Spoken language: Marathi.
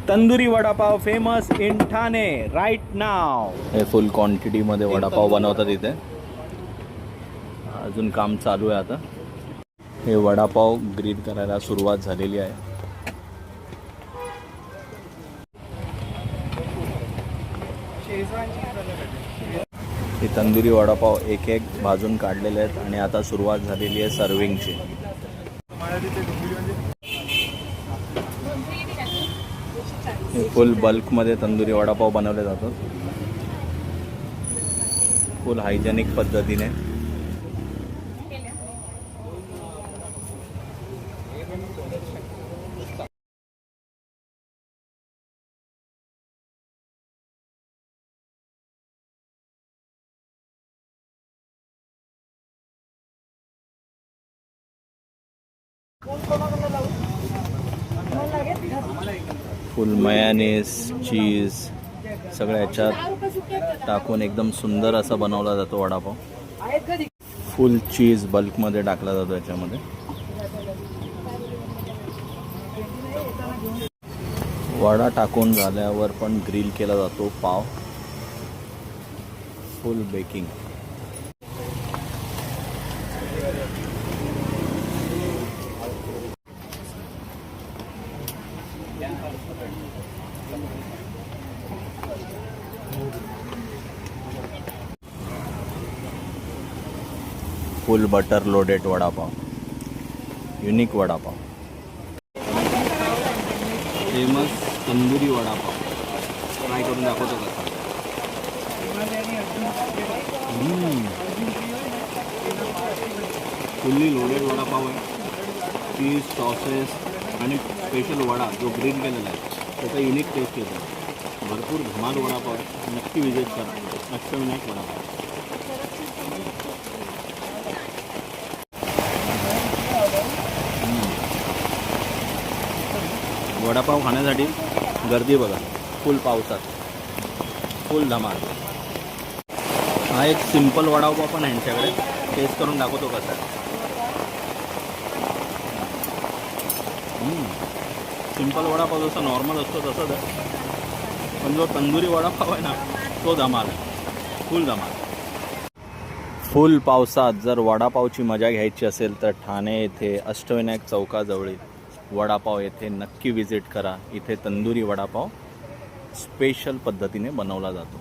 Tandoori vada pav famous in Thane right now. हे फुल क्वांटिटीमध्ये वडापाव बनवतात इथे. अजून काम चालू आहे आता. हे वडापाव ग्रिल करायला सुरुवात झालेली आहे. हे तंदुरी वडापाव एक एक भाजून काढलेले आहेत आणि आता सुरुवात झालेली आहे सर्विंगची. हे फुल बल्कमध्ये तंदुरी वडापाव बनवले जातात. फुल हायजेनिक पद्धतीने. फुल मयानीज चीज सगळ्या याच्यात टाकून एकदम सुंदर असा बनवला जातो वडापाव. फुल चीज बल्कमध्ये टाकला जातो याच्यामध्ये. वडा टाकून झाल्यावर पण ग्रिल केला जातो पाव. फुल बेकिंग. फुल butter loaded vada pav. Unique vada pav. Famous tandoori vada pav. Try करून दाखवतो कसा. फुल्ली लोडेड वडापाव आहे. चीज सॉसेस आणि स्पेशल वडा जो ग्रिल केलेला आहे त्याचा युनिक टेस्ट येतो. भरपूर धमाल वडापाव आहे. नक्की विजिट करा. अष्टविनायक वडापाव. वडापाव खाण्यासाठी गर्दी बघा. फुल पावसात. फुल धमाल. हा एक सिंपल वडापाव पण आहे यांच्याकडे. टेस्ट करून दाखवतो कसा आहे. सिंपल वडापाव जसा नॉर्मल असतो तसंच आहे. पण जो तंदुरी वडापाव आहे ना तो धमाल आहे. फुल धमाल. फुल पावसात जर वडापावची मजा घ्यायची असेल तर ठाणे येथे अष्टविनायक चौकाजवळील वडापाव येथे नक्की विजिट करा. इथे तंदुरी वडापाव स्पेशल पद्धतीने बनवला जातो.